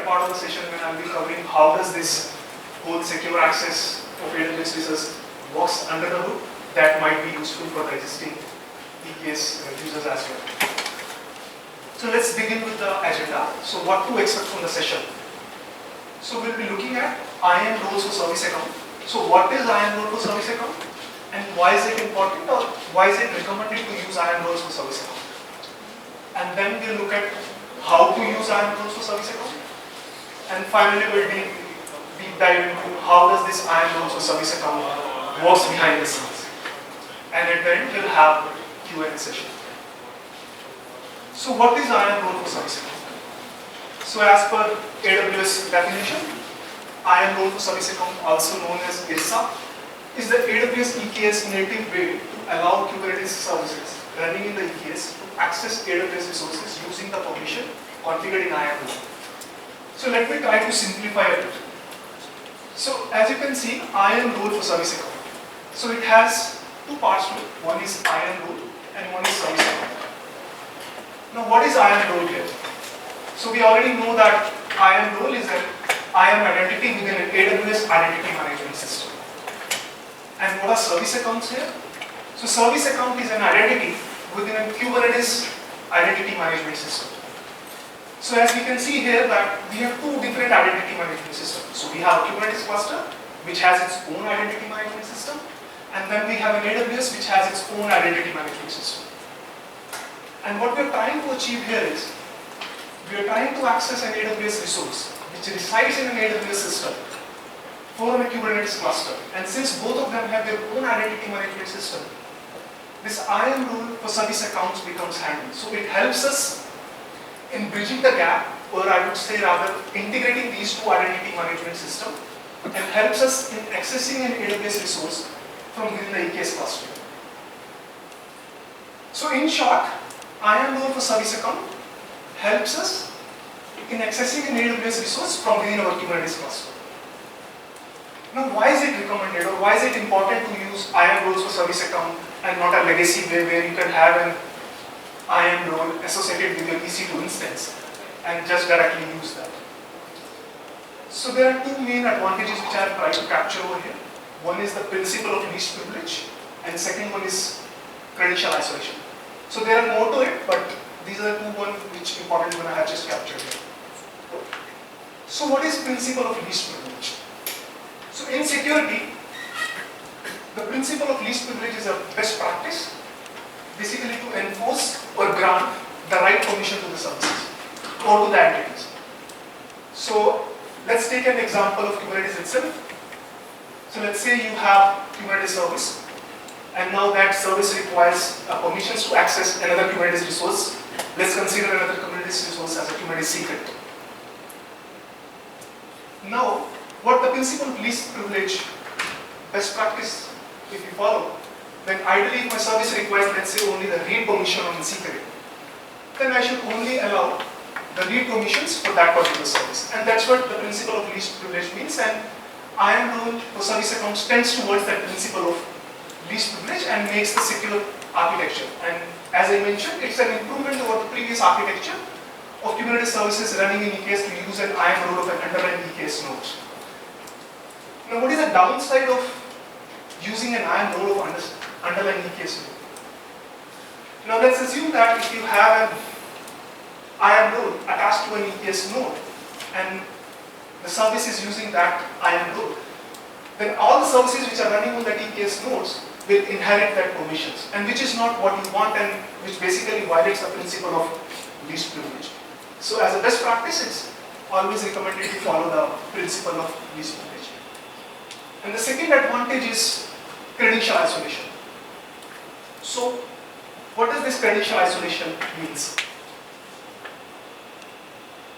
part of the session when I'll be covering how does this whole secure access of AWS resources works under the hood. That might be useful for the existing EKS users as well. So let's begin with the agenda. So what to expect from the session? So we'll be looking at IAM roles for service account. So what is IAM role for service account? And why is it important, or why is it recommended to use IAM roles for service account? And then we'll look at how to use IAM roles for service account. And finally we'll deep dive into how does this IAM roles for service account works behind the scenes. And at the end we'll have Q&A session. So what is IAM role for service account? So as per AWS definition, IAM role for service account, also known as IRSA, is the AWS EKS native way to allow Kubernetes services running in the EKS to access AWS resources using the permission configured in IAM role. So let me try to simplify it. So as you can see, IAM role for service account. So it has two parts to it. One is IAM role and one is service account. Now what is IAM role here? So we already know that IAM role is an IAM identity within an AWS identity management system. And what are service accounts here? So service account is an identity within a Kubernetes identity management system. So as we can see here that we have two different identity management systems. So we have a Kubernetes cluster which has its own identity management system, and then we have an AWS which has its own identity management system. And what we are trying to achieve here is we are trying to access an AWS resource which resides in an AWS system for a Kubernetes cluster. And since both of them have their own identity management system, this IAM rule for service accounts becomes handy. So it helps us in bridging the gap, or I would say rather integrating these two identity management systems, and helps us in accessing an AWS resource from within the EKS cluster. So in short, IAM rule for service account helps us in accessing an AWS resource from within our Kubernetes cluster. Now why is it recommended, or why is it important to use IAM roles for service account and not a legacy way where you can have an IAM role associated with your EC2 instance and just directly use that? So there are two main advantages which I have tried to capture over here. One is the principle of least privilege, and second one is credential isolation. So there are more to it, but these are the two which important one I have just captured here. So what is principle of least privilege? So in security, the principle of least privilege is a best practice, basically to enforce or grant the right permission to the services or to the entities. So let's take an example of Kubernetes itself. So let's say you have Kubernetes service, and now that service requires permissions to access another Kubernetes resource. Let's consider another Kubernetes resource as a Kubernetes secret. Now, what the principle of least privilege best practice, if you follow, then ideally if my service requires, let's say, only the read permission on the secret, then I should only allow the read permissions for that particular service. And that's what the principle of least privilege means, and IAM rule for service accounts tends towards that principle of least privilege and makes the secure architecture. And as I mentioned, it's an improvement over the previous architecture of Kubernetes services running in EKS to use an IAM role of an underlying EKS node. Now what is the downside of using an IAM role of underlying EKS node? Now let's assume that if you have an IAM role attached to an EKS node and the service is using that IAM role, then all the services which are running on that EKS nodes will inherit that permissions, and which is not what you want, and which basically violates the principle of least privilege. So as a best practice, it's always recommended to follow the principle of least privilege. And the second advantage is credential isolation. So what does this credential isolation means?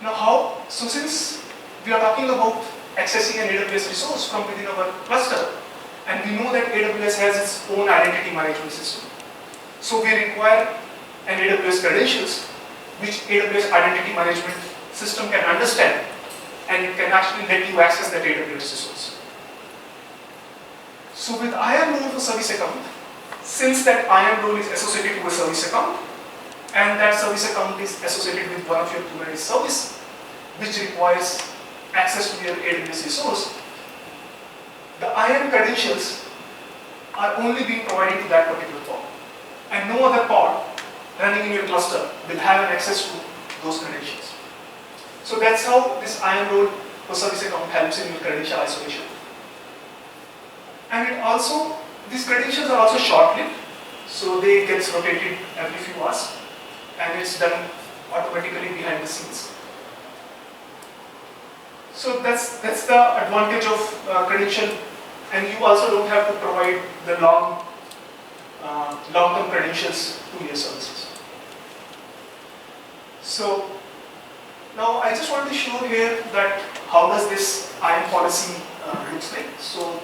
Now so since we are talking about accessing an AWS resource from within our cluster, and we know that AWS has its own identity management system. So we require an AWS credentials which AWS identity management system can understand, and it can actually let you access that AWS resource. So with IAM role for service account, since that IAM role is associated with a service account, and that service account is associated with one of your Kubernetes service, which requires access to your AWS resource, the IAM credentials are only being provided to that particular pod. And no other pod running in your cluster will have an access to those credentials. So that's how this IAM role for service account helps in your credential isolation. And it also, these credentials are also short-lived, so they get rotated every few hours, and it's done automatically behind the scenes. So that's the advantage of credential, and you also don't have to provide the long-term credentials to your services. So now I just want to show here that how does this IAM policy looks like. So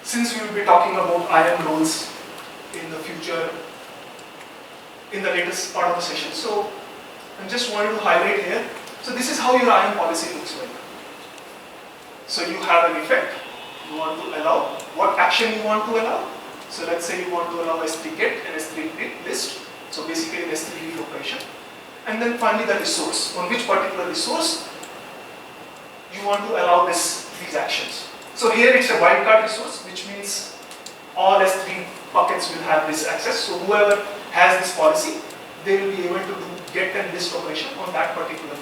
since we will be talking about IAM roles in the future, in the latest part of the session, so I just wanted to highlight here. So this is how your IAM policy looks like. So you have an effect, you want to allow, what action you want to allow. So let's say you want to allow S3 get and S3 read list. So basically an S3 read operation. And then finally the resource, on which particular resource you want to allow these actions. So here it's a wildcard resource, which means all S3 buckets will have this access. So whoever has this policy, they will be able to do get and list operation on that particular,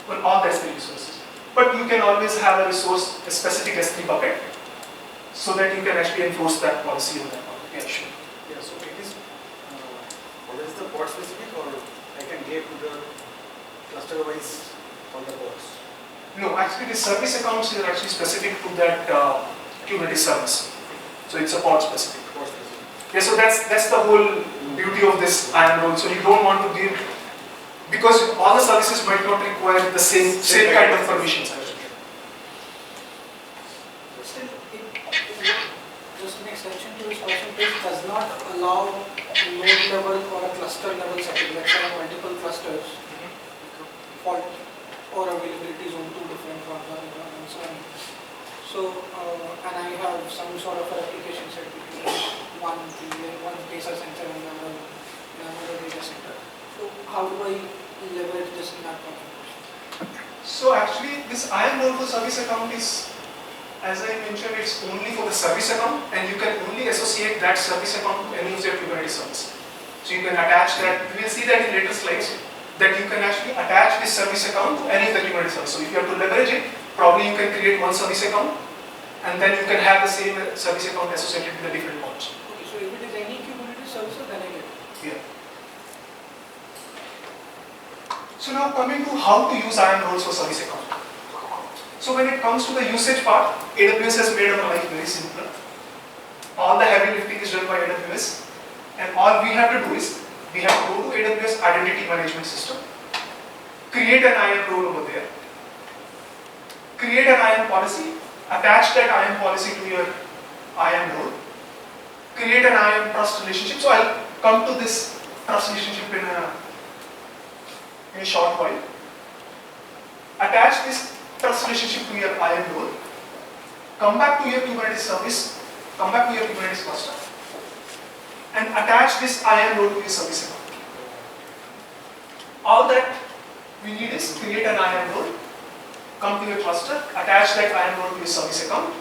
on all the S3 resources. But you can always have a resource, a specific S3 bucket, so that you can actually enforce that policy on that bucket. Yeah, sure. Yeah, so it is, what is the pod specific, or I can get to the cluster wise on the pods? No, actually the service accounts are actually specific to that Kubernetes service. So it's a pod specific. Pod specific. Yeah, so that's the whole beauty of this IAM role. So you don't want to give, because all the services might not require the same kind of permissions. But still, just an extension to this question, this does not allow node level or a cluster level setting. Let's say multiple clusters, fault or availability zone, two different ones, and so on. So, and I have some sort of a replication set between one data center and another data center. So how do I leverage this in that configuration? So actually this IAM role for service account is, as I mentioned, it's only for the service account, and you can only associate that service account to any of your Kubernetes service. So you can attach that, we will see that in later slides, that you can actually attach this service account to any of the Kubernetes service. So if you have to leverage it, probably you can create one service account, and then you can have the same service account associated with the different pods. Okay, so if it is any Kubernetes service, then I get it. Yeah. So now coming to how to use IAM roles for service account. So when it comes to the usage part, AWS has made our life very simple. All the heavy lifting is done by AWS, and all we have to do is, we have to go to AWS Identity Management System, create an IAM role over there, create an IAM policy, attach that IAM policy to your IAM role, create an IAM trust relationship. So I'll come to this trust relationship in a short while. Attach this trust relationship to your IAM role, come back to your Kubernetes service, come back to your Kubernetes cluster, and attach this IAM role to your service account. All that we need is create an IAM role, come to your cluster, attach that IAM role to your service account,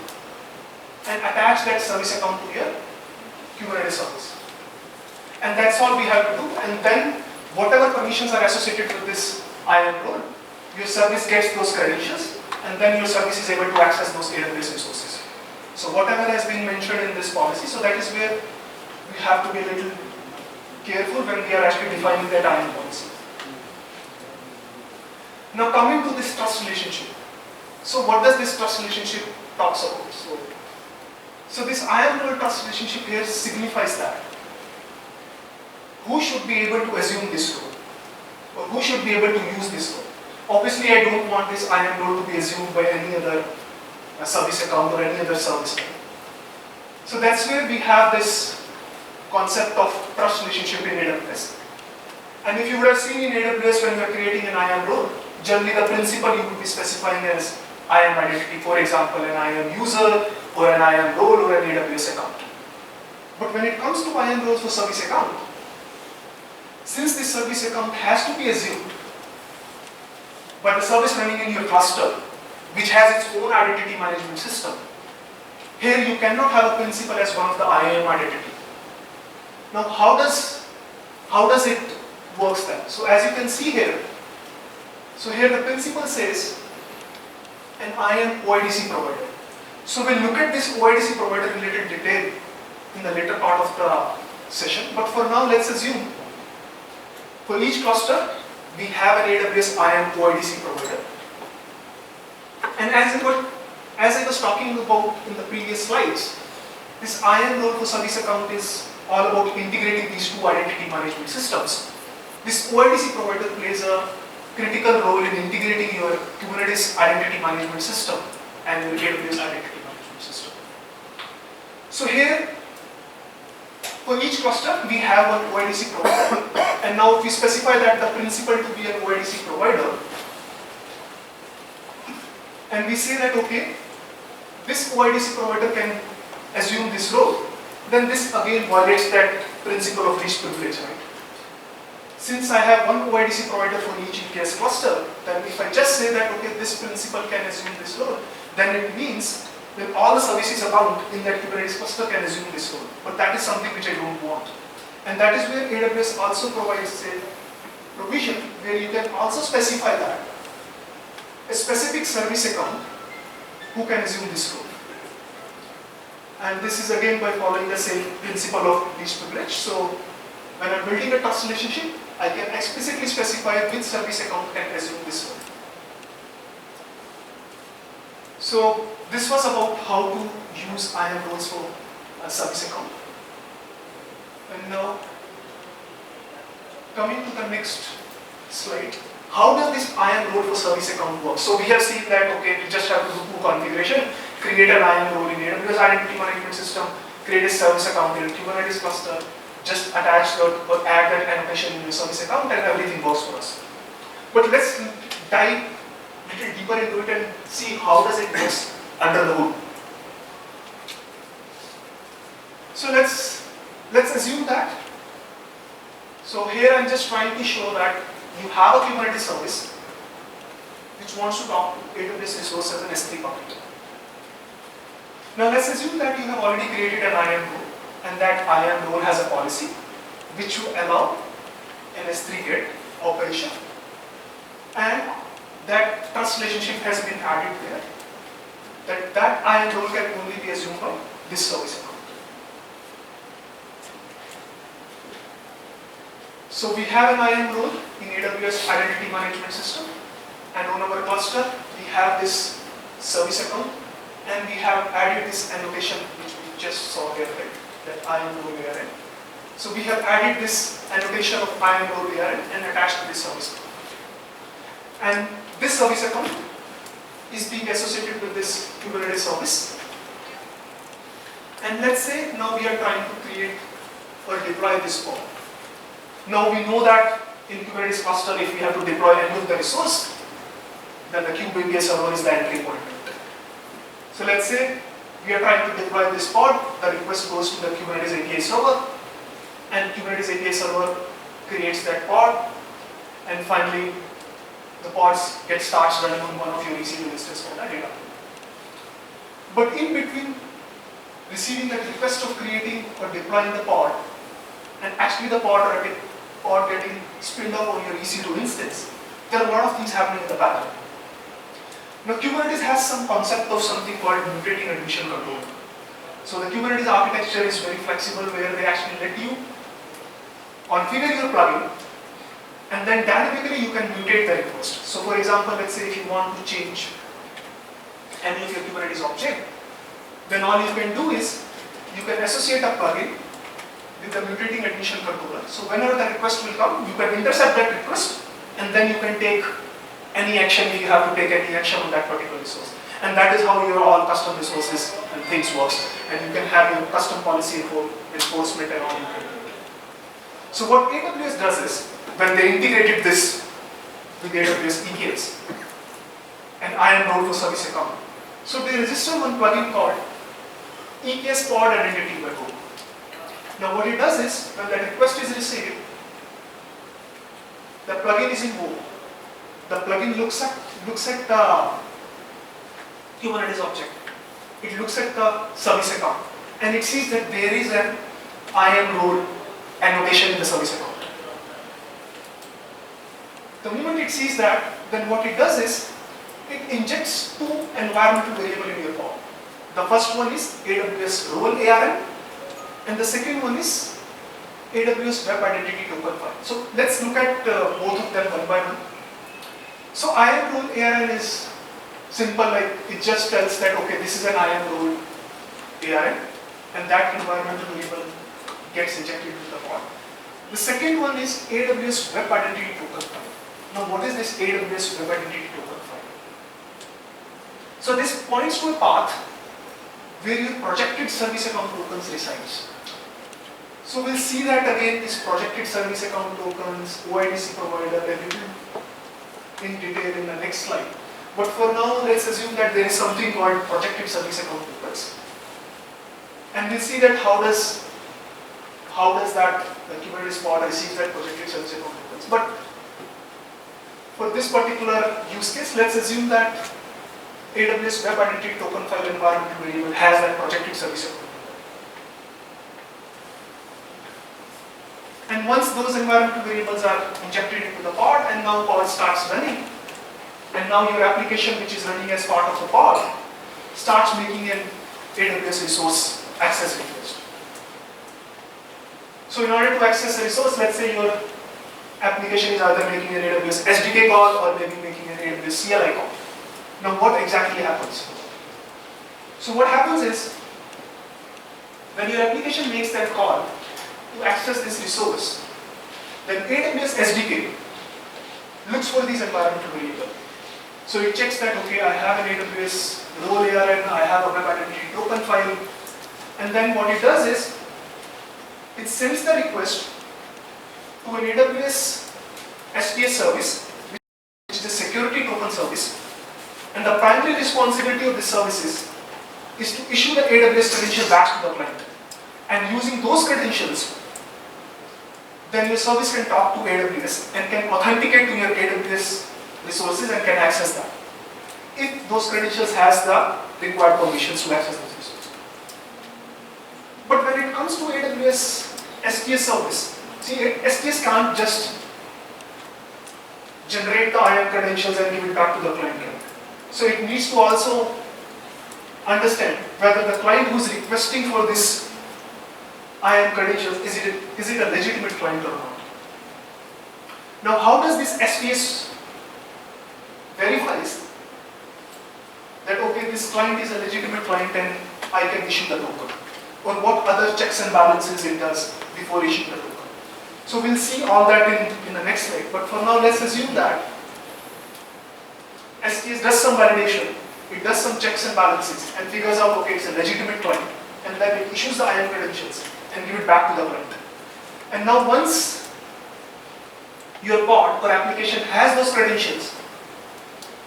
and attach that service account to your Kubernetes service. And that's all we have to do. And then whatever permissions are associated with this IAM role, your service gets those credentials, and then your service is able to access those AWS resources. So whatever has been mentioned in this policy, so that is where we have to be a little careful when we are actually defining that IAM policy. Now coming to this trust relationship. So what does this trust relationship talks about? So this IAM role trust relationship here signifies that who should be able to assume this role, or who should be able to use this role. Obviously I don't want this IAM role to be assumed by any other service account or any other service type. So that's where we have this concept of trust relationship in AWS. And if you would have seen in AWS when you are creating an IAM role, generally the principal you would be specifying as IAM identity, for example, an IAM user or an IAM role or an AWS account. But when it comes to IAM roles for service account, since this service account has to be assumed, but the service running in your cluster, which has its own identity management system. Here you cannot have a principal as one of the IAM identity. Now how does it works then? So as you can see here, so here the principal says an IAM OIDC provider. So we'll look at this OIDC provider in little detail in the later part of the session, but for now let's assume for each cluster we have an AWS IAM OIDC provider. And as I was talking about in the previous slides, this IAM role for service account is all about integrating these two identity management systems. This OIDC provider plays a critical role in integrating your Kubernetes identity management system and your AWS identity management system. So here, for each cluster, we have one OIDC provider. And now if we specify that the principal to be an OIDC provider, and we say that, okay, this OIDC provider can assume this role, then this again violates that principle of least privilege, right? Since I have one OIDC provider for each EKS cluster, then if I just say that, okay, this principal can assume this role, then it means that all the services account in that Kubernetes cluster can assume this role. But that is something which I don't want. And that is where AWS also provides a provision where you can also specify that a specific service account who can assume this role. And this is again by following the same principle of least privilege. So when I'm building a trust relationship, I can explicitly specify which service account can assume this role. So this was about how to use IAM roles for a service account. And now coming to the next slide. How does this IAM role for service account work? So we have seen that, okay, we just have to do two configuration, create an IAM role in AWS identity management system, create a service account in a Kubernetes cluster, just attach or add that annotation in your service account and everything works for us. But let's dive a little deeper into it and see how does it work under the hood. So let's assume that. So here I'm just trying to show that you have a Kubernetes service which wants to talk to AWS resource as an S3 bucket. Now let's assume that you have already created an IAM role, and that IAM role has a policy which you allow an S3 get operation, and that trust relationship has been added there, that IAM role can only be assumed by this service account. So we have an IAM role in AWS identity management system, and on our cluster we have this service account, and we have added this annotation which we just saw here, right? That IAM role ARN. So we have added this annotation of IAM role ARN and attached to this service account. And this service account is being associated with this Kubernetes service. And let's say now we are trying to create or deploy this pod. Now we know that in Kubernetes cluster, if we have to deploy any of the resource, then the kube server is the entry point. So let's say we are trying to deploy this pod, the request goes to the Kubernetes API server, and Kubernetes API server creates that pod, and finally the pods starts running on one of your EC2 instances for the data. But in between receiving that request of creating or deploying the pod, and actually the pod getting spinned up on your EC2 instance, there are a lot of things happening in the background. Now Kubernetes has some concept of something called mutating admission control. So the Kubernetes architecture is very flexible, where they actually let you configure your plugin, and then dynamically you can mutate the request. So for example, let's say if you want to change any of your Kubernetes object, then all you can do is you can associate a plugin with the mutating admission controller. So whenever the request will come, you can intercept that request, and then you can take any action if you have to take any action on that particular resource. And that is how your all custom resources and things works. And you can have your custom policy for enforcement and all you can do. So what AWS does is, when they integrated this with AWS EKS, and IAM role for service account, so they register one plugin called EKS pod identity by role. Now what it does is, when that request is received, the plugin is invoked, the plugin looks at the Kubernetes object. It looks at the service account and it sees that there is an IAM role annotation in the service account. The moment it sees that, then what it does is it injects two environmental variables in your pod. The first one is AWS role ARN and the second one is AWS Web Identity Token file. So let's look at both of them one by one. So IAM role ARN is simple, like it just tells that okay, this is an IAM role ARN and that environmental variable gets injected into the pod. The second one is AWS Web Identity Token file. Now what is this AWS Web Identity Token file? So this points to a path where your projected service account tokens resides. So we'll see that again, this projected service account tokens, OIDC provider, a little in detail in the next slide. But for now, let's assume that there is something called projected service account tokens. And we'll see that how does that the Kubernetes pod receive that projected service account tokens. But for this particular use case, let's assume that AWS Web Identity Token file environment variable has that projected service account. And once those environmental variables are injected into the pod and now pod starts running, and now your application which is running as part of the pod starts making an AWS resource access request. So in order to access a resource, let's say your application is either making an AWS SDK call or maybe making an AWS CLI call. Now what exactly happens? So what happens is, when your application makes that call to access this resource, then AWS SDK looks for these environmental variables. So it checks that, okay, I have an AWS role ARN, I have a web identity token file, and then what it does is, it sends the request to an AWS SPS service, which is a security token service, and the primary responsibility of this service is to issue the AWS credential back to the client. And using those credentials, then your service can talk to AWS and can authenticate to your AWS resources and can access that, if those credentials has the required permissions to access those resources. But when it comes to AWS SPS service, see, SPS can't just generate the IAM credentials and give it back to the client. So it needs to also understand whether the client who is requesting for this IAM credentials, is it a legitimate client or not? Now how does this SPS verifies that okay, this client is a legitimate client and I can issue the token? Or what other checks and balances it does before issuing the token? So we'll see all that in the next slide, but for now let's assume that SPS does some validation, it does some checks and balances and figures out, okay, it's a legitimate client, and then it issues the IAM credentials and give it back to the client. And now once your pod or application has those credentials,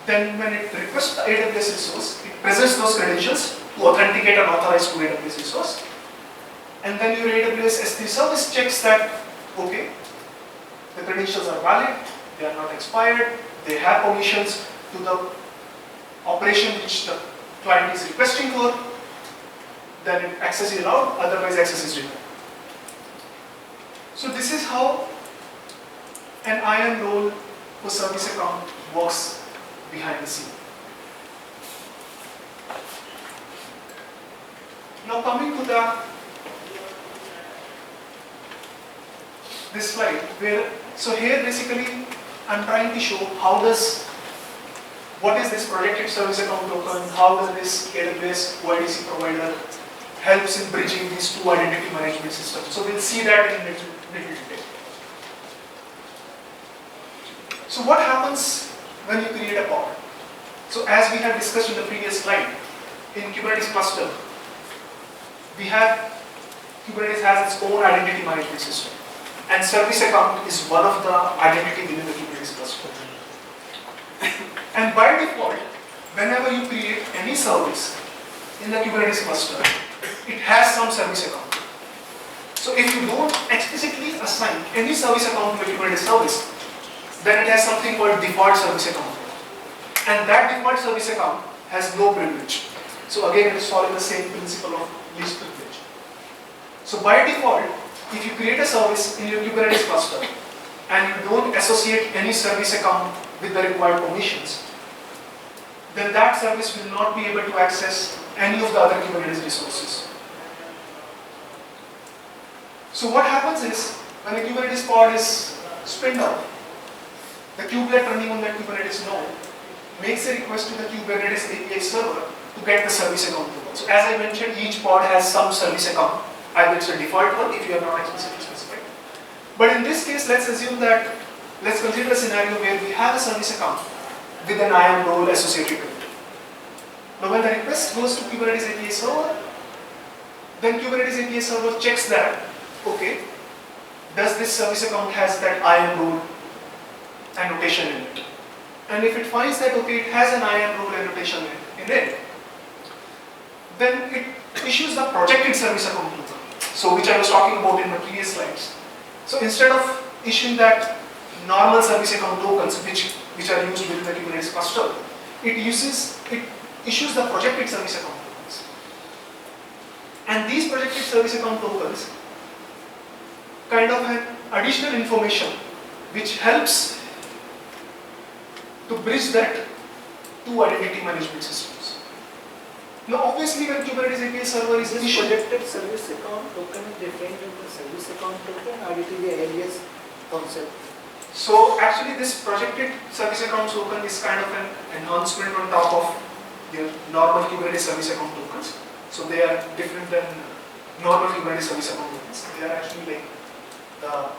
then when it requests the AWS resource, it presents those credentials to authenticate and authorize to AWS resource. And then your AWS S3 service checks that, okay, the credentials are valid, they are not expired, they have permissions to the operation which the client is requesting for, then access is allowed, otherwise access is denied. So this is how an IAM role for service account works behind the scene. Now coming to this slide, so here basically I'm trying to show what is this projected service account token, how does this AWS OIDC provider helps in bridging these two identity management systems. So we'll see that in little detail. So what happens when you create a pod? So as we had discussed in the previous slide, in Kubernetes cluster, Kubernetes has its own identity management system, and service account is one of the identity within the Kubernetes cluster. And by default, whenever you create any service in the Kubernetes cluster, it has some service account. So if you don't explicitly assign any service account to a Kubernetes service, then it has something called default service account. And that default service account has no privilege. So again, it is following the same principle of least privilege. So by default, if you create a service in your Kubernetes cluster and you don't associate any service account with the required permissions, then that service will not be able to access any of the other Kubernetes resources. So what happens is, when a Kubernetes pod is spinned up, the kubelet running on that Kubernetes node makes a request to the Kubernetes API server to get the service account token. So as I mentioned, each pod has some service account. Either it's a default one if you are not explicitly specified. But in this case, let's consider a scenario where we have a service account with an IAM role associated with it. Now when the request goes to Kubernetes API server, then Kubernetes API server checks that, okay, does this service account has that IAM role annotation in it? And if it finds that, okay, it has an IAM role annotation in it, then it issues the projected service account token. So which I was talking about in the previous slides. So instead of issuing that normal service account tokens which are used within the Kubernetes cluster, it issues the projected service account tokens. And these projected service account tokens kind of have additional information which helps to bridge that two identity management systems. Now obviously when Kubernetes API server is This issued, projected service account token is defined as the service account token, or it is the alias concept? so actually this projected service account token is kind of an enhancement on top of your normal Kubernetes service account tokens. So they are different than normal Kubernetes service account tokens. They are actually like the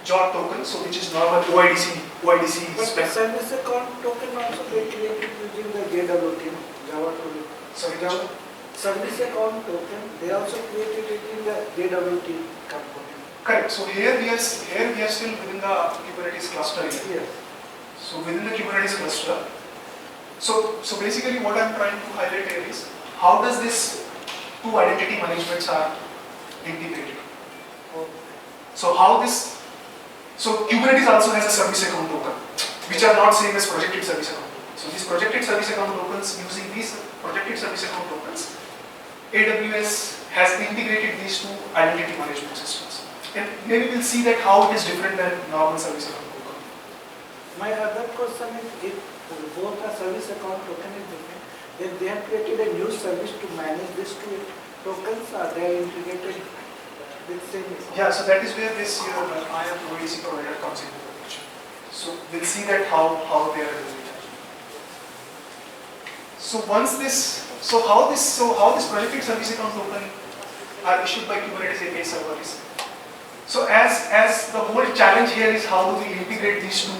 JOT token, so which is normal OIDC But spec. service account token also they created using the JWT, Java tool. Sorry, Java service account token, they also created it in the JWT component. correct. So here we are still within the Kubernetes cluster. Yes. So within the Kubernetes cluster, so basically what I'm trying to highlight here is how does this two identity managements are integrated. So Kubernetes also has a service account token, which are not same as projected service account tokens. So these projected service account tokens, using these projected service account tokens, AWS has integrated these two identity management systems. And maybe we'll see that how it is different than normal service account token. My other question is, if both the service account token is different, then they have created a new service to manage these two tokens, or they are integrated with same? Yeah, so that is where this IAM OADC provider comes into the picture. So we'll see that how they are doing it. So how this projected service account token are issued by Kubernetes API servers. So as the whole challenge here is how do we integrate these two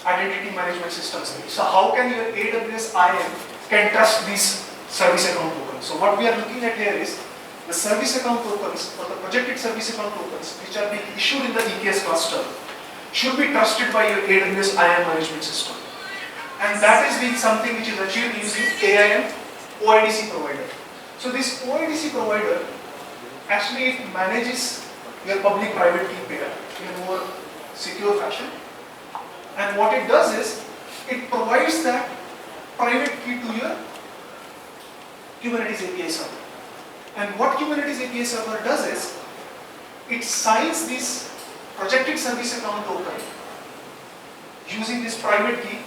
identity management systems. So how can your AWS IAM can trust these service account tokens? So what we are looking at here is the service account tokens or the projected service account tokens which are being issued in the EKS cluster should be trusted by your AWS IAM management system. And that is being something which is achieved using AIM OIDC provider. So this OIDC provider actually manages your public-private key pair in a more secure fashion. And what it does is, it provides that private key to your Kubernetes API server. And what Kubernetes API server does is, it signs this projected service account token using this private key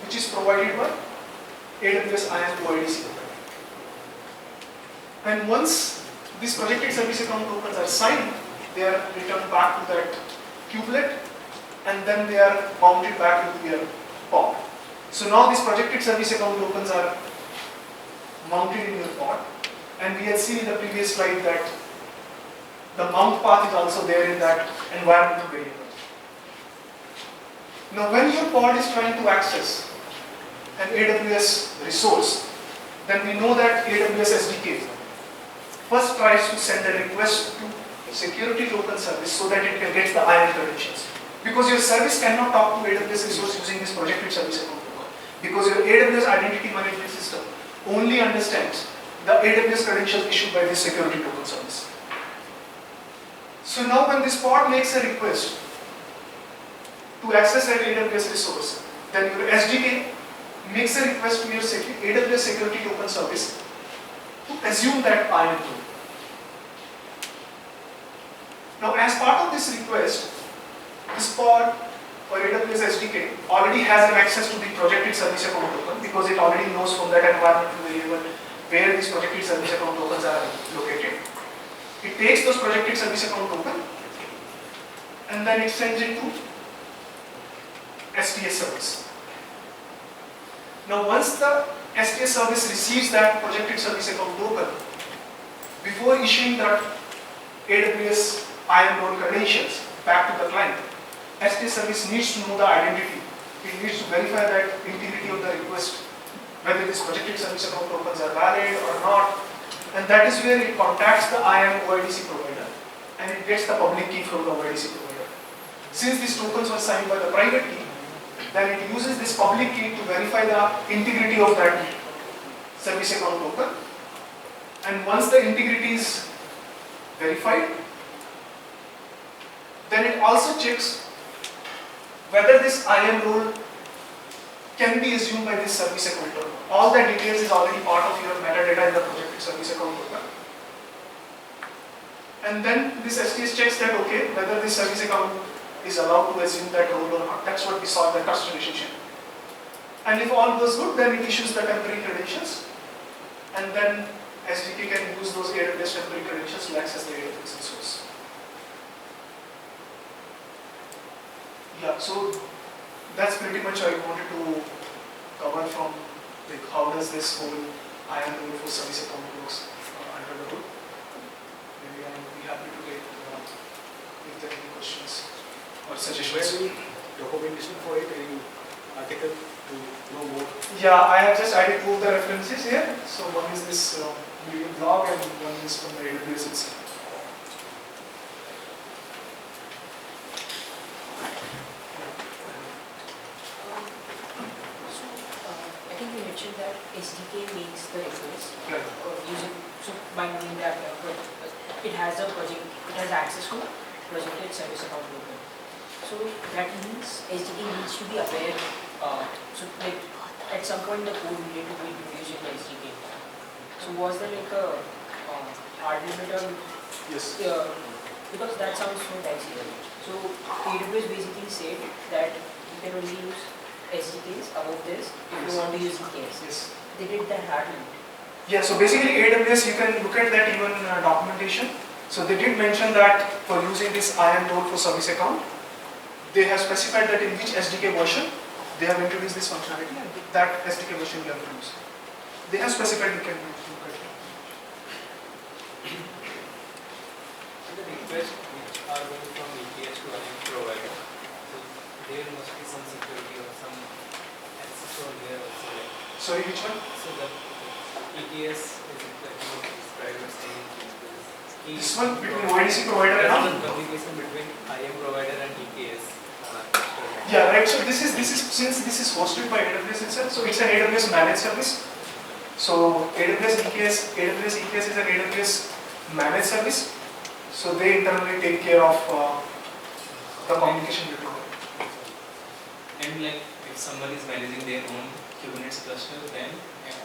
which is provided by AWS IAM OIDC. And once these projected service account tokens are signed, they are returned back to that kubelet and then they are mounted back into your pod. So now these projected service account tokens are mounted in your pod, and we had seen in the previous slide that the mount path is also there in that environmental variable. Now when your pod is trying to access an AWS resource, then we know that AWS SDK first tries to send a request to security token service so that it can get the IAM credentials. Because your service cannot talk to AWS resource using this projected service account token. Because your AWS identity management system only understands the AWS credentials issued by this security token service. So now when this pod makes a request to to access that AWS resource, then your SDK makes a request to your AWS security token service to assume that IAM role. Now, as part of this request, this pod or AWS SDK already has an access to the projected service account token because it already knows from that environmental variable where these projected service account tokens are located. It takes those projected service account token and then it sends it to STS service. Now, once the STS service receives that projected service account token, before issuing that AWS IAM role credentials back to the client, STS service needs to know the identity. It needs to verify that integrity of the request, whether these projected service account tokens are valid or not, and that is where it contacts the IAM OIDC provider and it gets the public key from the OIDC provider. Since these tokens were signed by the private key, then it uses this public key to verify the integrity of that service account token, and once the integrity is verified, then it also checks whether this IAM role can be assumed by this service account token. All the details is already part of your metadata in the projected service account token. And then this STS checks that okay, whether this service account is allowed to assume that role or not. That's what we saw in the trust relationship. And if all goes good, then it issues the temporary credentials, and then SDK can use those AWS temporary credentials to access the AWS resource. Yeah, so that's pretty much I wanted to cover from like how does this whole IAM role for service account works under the hood. Maybe I would be happy to take if there are any questions or suggestions. Any documentation for it, any article to know more? Yeah, I have just added two of the references here. So one is this Medium blog and one is from the AWS itself. I think you mentioned that SDK makes the request Right. using, so by knowing that it has a project, it has access to projected service account token. So that means SDK needs to be aware. So like at some point the code needed to be introduced in the SDK. So was there like a hard limit on? Yes. Because that sounds so dicey. So AWS basically said that you can only use SDKs above this if you want to use EKS. Yes. They did that hard limit. Yeah, so basically AWS, you can look at that even documentation. So they did mention that for using this IAM role for service account, they have specified that in which SDK version they have introduced this functionality, and that SDK version you have to use. They have specified you can look at it. The request which are going from EKS to IAM provider, so there must be some security or some access from there also. Sorry, which one? So the EKS is like this private thing. This one between OIDC provider and all? Communication between IAM provider and EKS. Yeah, right. So this is since this is hosted by AWS itself, so it's an AWS managed service. So AWS EKS is an AWS managed service. So they internally take care of the communication between them. And like if someone is managing their own Kubernetes cluster, then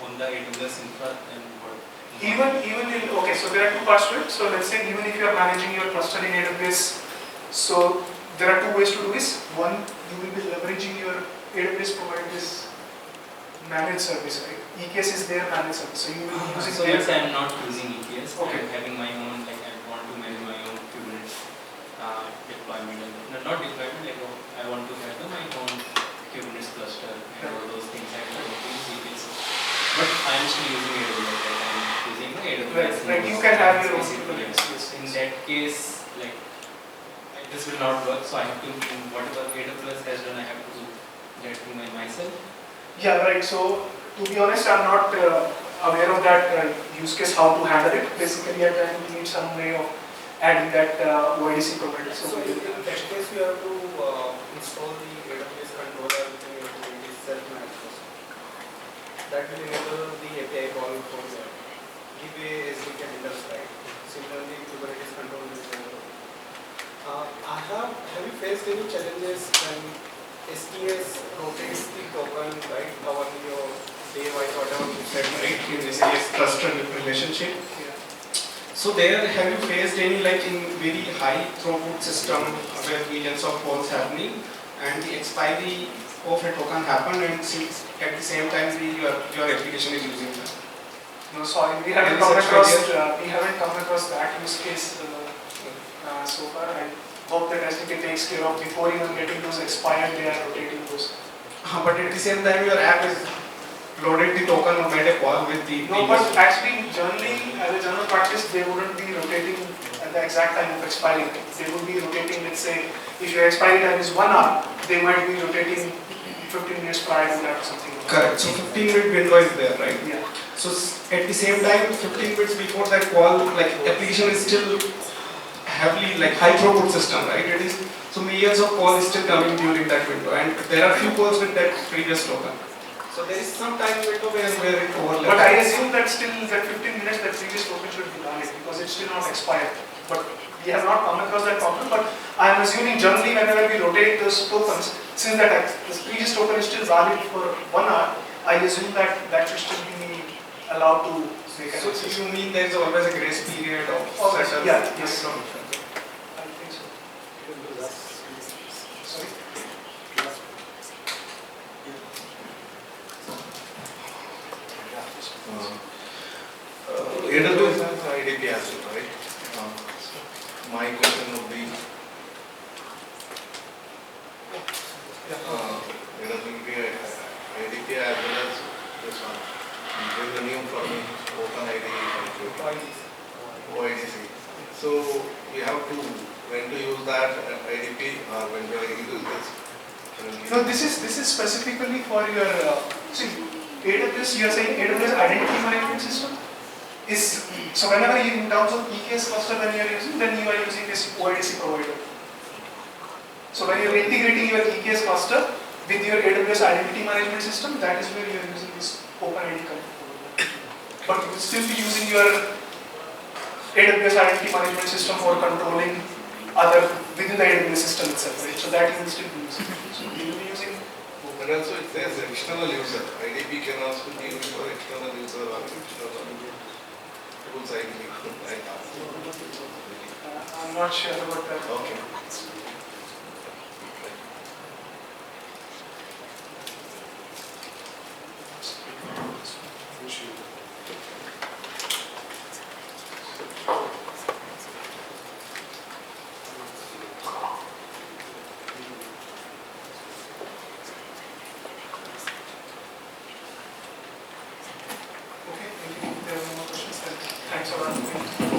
on the AWS infra and what? Okay, so there are two parts to it. So let's say even if you are managing your cluster in AWS, so there are two ways to do this. One, you will be leveraging your AWS provided this managed service, right? EKS is their managed service, so you will be using So their. let's say I'm not using EKS, Okay. I'm having my own, like I want to manage my own Kubernetes deployment, and not deployment, like I want to have my own Kubernetes cluster and all those things. I want to use EKS, but I'm still using AWS. Like I'm using AWS. Right, you can have your own Basically, Kubernetes. Yes. in that case, like this will not work. So I have to whatever AWS has done, I have to do that to myself. Yeah, right. So to be honest, I'm not aware of that use case, how to handle it. Basically, at the end, we need some way of adding that OIDC provider. So in that case, you have to install the AWS controller within your Kubernetes self-managed. That will enable the API call for the give a SDK handles, right? Similarly, Kubernetes controller is available. Have you faced any challenges when STS rotates the token, right, on your day-wise, whatever you said, right, in STS cluster relationship. Yeah. So there, have you faced any, like in very high throughput system where millions of calls happening and the expiry of a token happen, and since at the same time your application is using that? No, sorry, we Any haven't come such across idea? that use case so far. I hope that SDK takes care of before even getting those expired, they are rotating those. But at the same time, your app is loaded the token or made a call with the No, but actually, generally, as a general practice, they wouldn't be rotating at the exact time of expiry. They would be rotating, let's say, if your expiry time is 1 hour, they might be rotating 15 minutes prior to that or something. Correct. So 15-minute window is there, right? Yeah. So at the same time, 15 minutes before that call, like application is still heavily like high throughput system, right? It is so millions of calls still coming during that window, and there are few calls with that previous token. So there is some time window where it overlaps. But I assume that still that 15 minutes, that previous token should be valid because it's still not expired. But we have not come across that problem. But I am assuming generally whenever we rotate those tokens, since that this previous token is still valid for 1 hour, I assume that that should still be allowed to make an So access. you mean there is always a grace period of Always, certain yeah, yes. time? I think so. Sorry? AWS has IDP as well, right? My question would be, AWS IDP as well as this one. There is a new for me, OpenID and OIDC. So we have to, when to use that IDP or when do I use this? No, this is specifically for your, see, AWS, you are saying AWS Identity Management System is, so whenever you, in terms of EKS cluster when you are using, then you are using this OIDC provider. So when you are integrating your EKS cluster with your AWS Identity Management System, that is where you are using this OpenID provider. But you will still be using your AWS Identity Management System for controlling other within the AWS system itself, right? So that you will still be using. So you will be using. But also it says external user. IDP can also be used for external user or external tools, I believe. I'm not sure about that. Okay. Okay, if there are no more questions, then thanks for answering.